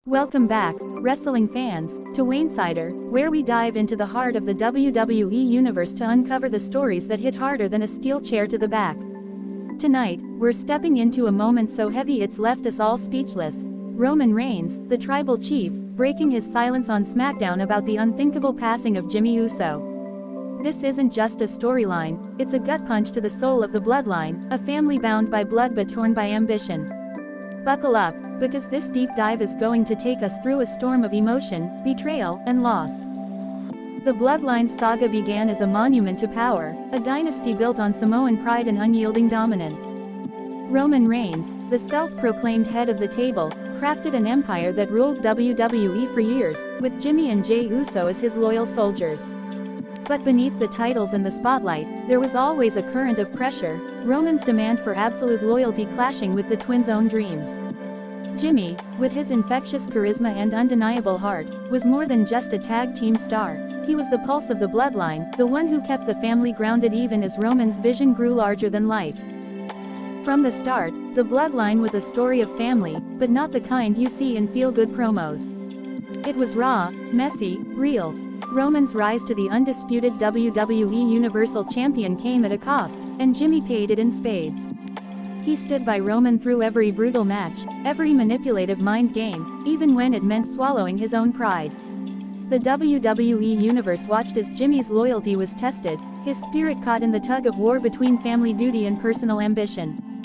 Welcome back, wrestling fans, to Wainsider, where we dive into the heart of the WWE Universe to uncover the stories that hit harder than a steel chair to the back. Tonight, we're stepping into a moment so heavy it's left us all speechless. Roman Reigns, the tribal chief, breaking his silence on SmackDown about the unthinkable passing of Jimmy Uso. This isn't just a storyline, it's a gut punch to the soul of the Bloodline, a family bound by blood but torn by ambition. Buckle up, because this deep dive is going to take us through a storm of emotion, betrayal, and loss. The Bloodline saga began as a monument to power, a dynasty built on Samoan pride and unyielding dominance. Roman Reigns, the self-proclaimed head of the table, crafted an empire that ruled WWE for years, with Jimmy and Jey Uso as his loyal soldiers. But beneath the titles and the spotlight, there was always a current of pressure, Roman's demand for absolute loyalty clashing with the twins' own dreams. Jimmy, with his infectious charisma and undeniable heart, was more than just a tag team star. He was the pulse of the Bloodline, the one who kept the family grounded even as Roman's vision grew larger than life. From the start, the Bloodline was a story of family, but not the kind you see in feel-good promos. It was raw, messy, real. Roman's rise to the undisputed WWE Universal Champion came at a cost, and Jimmy paid it in spades. He stood by Roman through every brutal match, every manipulative mind game, even when it meant swallowing his own pride. The WWE Universe watched as Jimmy's loyalty was tested, his spirit caught in the tug-of-war between family duty and personal ambition.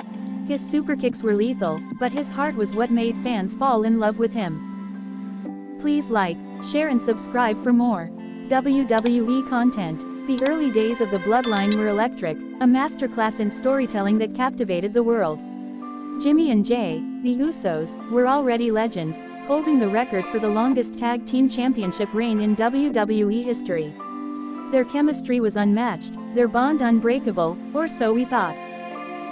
His superkicks were lethal, but his heart was what made fans fall in love with him. Please like, share and subscribe for more WWE content. The early days of the Bloodline were electric, a masterclass in storytelling that captivated the world. Jimmy and Jey, the Usos, were already legends, holding the record for the longest tag team championship reign in WWE history. Their chemistry was unmatched, their bond unbreakable, or so we thought.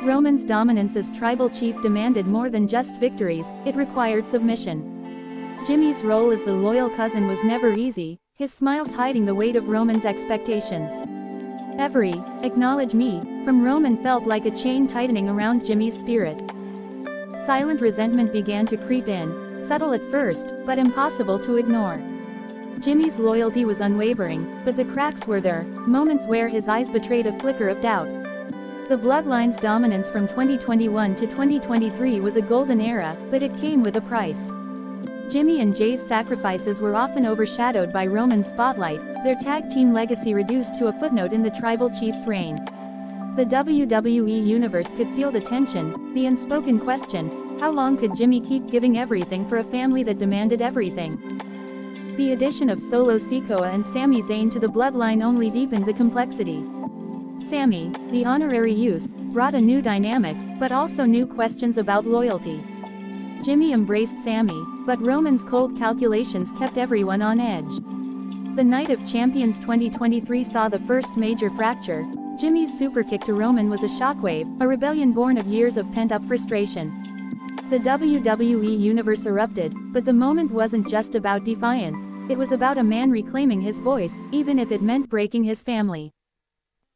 Roman's dominance as tribal chief demanded more than just victories, it required submission. Jimmy's role as the loyal cousin was never easy, his smiles hiding the weight of Roman's expectations. Every "acknowledge me" from Roman felt like a chain tightening around Jimmy's spirit. Silent resentment began to creep in, subtle at first, but impossible to ignore. Jimmy's loyalty was unwavering, but the cracks were there, moments where his eyes betrayed a flicker of doubt. The Bloodline's dominance from 2021 to 2023 was a golden era, but it came with a price. Jimmy and Jey's sacrifices were often overshadowed by Roman's spotlight, their tag team legacy reduced to a footnote in the tribal chief's reign. The WWE Universe could feel the tension, the unspoken question: how long could Jimmy keep giving everything for a family that demanded everything? The addition of Solo Sikoa and Sami Zayn to the Bloodline only deepened the complexity. Sami, the honorary use, brought a new dynamic, but also new questions about loyalty. Jimmy embraced Sami, but Roman's cold calculations kept everyone on edge. The Night of Champions 2023 saw the first major fracture. Jimmy's superkick to Roman was a shockwave, a rebellion born of years of pent-up frustration. The WWE Universe erupted, but the moment wasn't just about defiance, it was about a man reclaiming his voice, even if it meant breaking his family.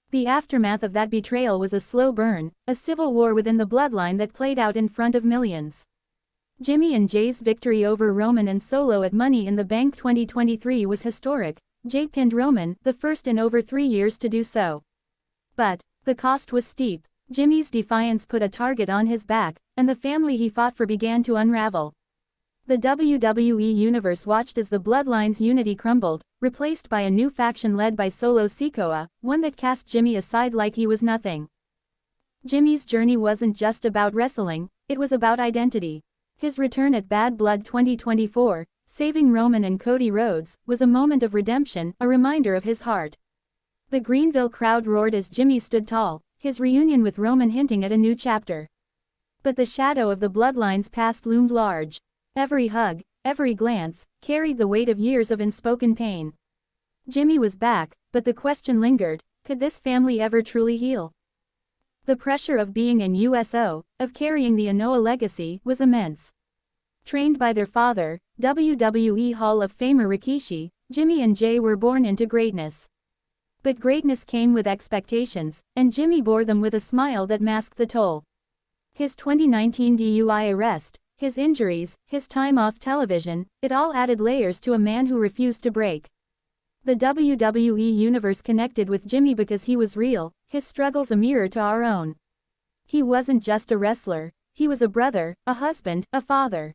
The aftermath of that betrayal was a slow burn, a civil war within the Bloodline that played out in front of millions. Jimmy and Jey's victory over Roman and Solo at Money in the Bank 2023 was historic. Jey pinned Roman, the first in over 3 years to do so. But the cost was steep. Jimmy's defiance put a target on his back, and the family he fought for began to unravel. The WWE Universe watched as the Bloodline's unity crumbled, replaced by a new faction led by Solo Sikoa, one that cast Jimmy aside like he was nothing. Jimmy's journey wasn't just about wrestling, it was about identity. His return at Bad Blood 2024, saving Roman and Cody Rhodes, was a moment of redemption, a reminder of his heart. The Greenville crowd roared as Jimmy stood tall, his reunion with Roman hinting at a new chapter. But the shadow of the Bloodline's past loomed large. Every hug, every glance, carried the weight of years of unspoken pain. Jimmy was back, but the question lingered: could this family ever truly heal? The pressure of being an USO, of carrying the Anoa legacy, was immense. Trained by their father, WWE Hall of Famer Rikishi, Jimmy and Jey were born into greatness. But greatness came with expectations, and Jimmy bore them with a smile that masked the toll. His 2019 DUI arrest, His injuries, his time off television, it all added layers to a man who refused to break. The WWE Universe connected with Jimmy because he was real, his struggles a mirror to our own. He wasn't just a wrestler, he was a brother, a husband, a father.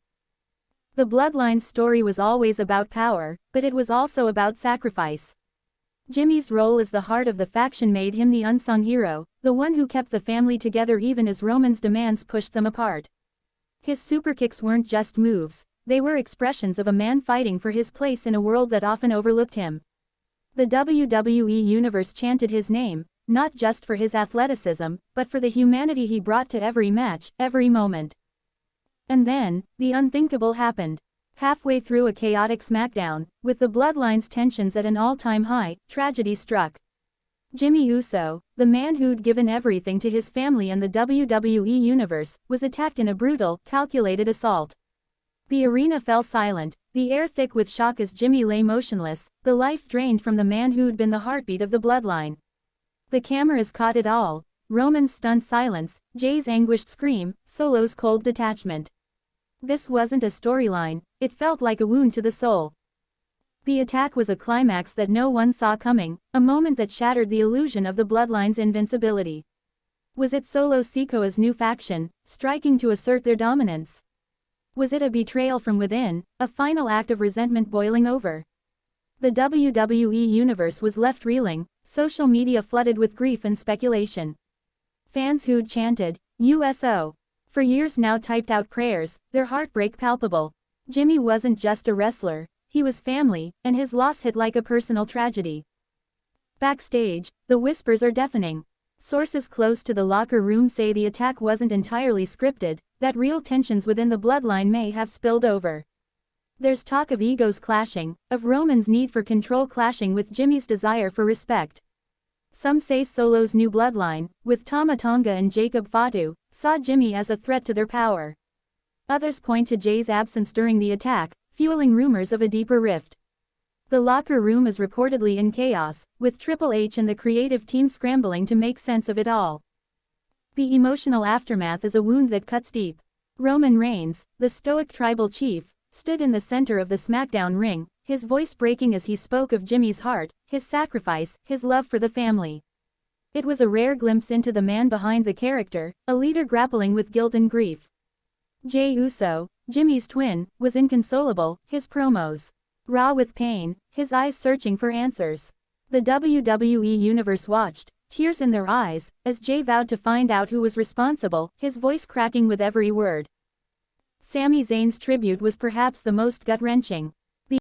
The Bloodline's story was always about power, but it was also about sacrifice. Jimmy's role as the heart of the faction made him the unsung hero, the one who kept the family together even as Roman's demands pushed them apart. His superkicks weren't just moves, they were expressions of a man fighting for his place in a world that often overlooked him. The WWE Universe chanted his name, not just for his athleticism, but for the humanity he brought to every match, every moment. And then, the unthinkable happened. Halfway through a chaotic SmackDown, with the Bloodline's tensions at an all-time high, tragedy struck. Jimmy Uso, the man who'd given everything to his family and the WWE Universe, was attacked in a brutal, calculated assault. The arena fell silent, the air thick with shock as Jimmy lay motionless, the life drained from the man who'd been the heartbeat of the Bloodline. The cameras caught it all: Roman's stunned silence, Jay's anguished scream, Solo's cold detachment. This wasn't a storyline, it felt like a wound to the soul. The attack was a climax that no one saw coming, a moment that shattered the illusion of the Bloodline's invincibility. Was it Solo Sikoa's new faction, striking to assert their dominance? Was it a betrayal from within, a final act of resentment boiling over? The WWE Universe was left reeling, social media flooded with grief and speculation. Fans who'd chanted, USO, for years now typed out prayers, their heartbreak palpable. Jimmy wasn't just a wrestler, he was family, and his loss hit like a personal tragedy. Backstage, the whispers are deafening. Sources close to the locker room say the attack wasn't entirely scripted, that real tensions within the Bloodline may have spilled over. There's talk of egos clashing, of Roman's need for control clashing with Jimmy's desire for respect. Some say Solo's new Bloodline, with Tama Tonga and Jacob Fatu, saw Jimmy as a threat to their power. Others point to Jay's absence during the attack, fueling rumors of a deeper rift. The locker room is reportedly in chaos, with Triple H and the creative team scrambling to make sense of it all. The emotional aftermath is a wound that cuts deep. Roman Reigns, the stoic tribal chief, stood in the center of the SmackDown ring, his voice breaking as he spoke of Jimmy's heart, his sacrifice, his love for the family. It was a rare glimpse into the man behind the character, a leader grappling with guilt and grief. Jey Uso, Jimmy's twin, was inconsolable, his promos raw with pain, his eyes searching for answers. The WWE Universe watched, tears in their eyes, as Jey vowed to find out who was responsible, his voice cracking with every word. Sami Zayn's tribute was perhaps the most gut-wrenching.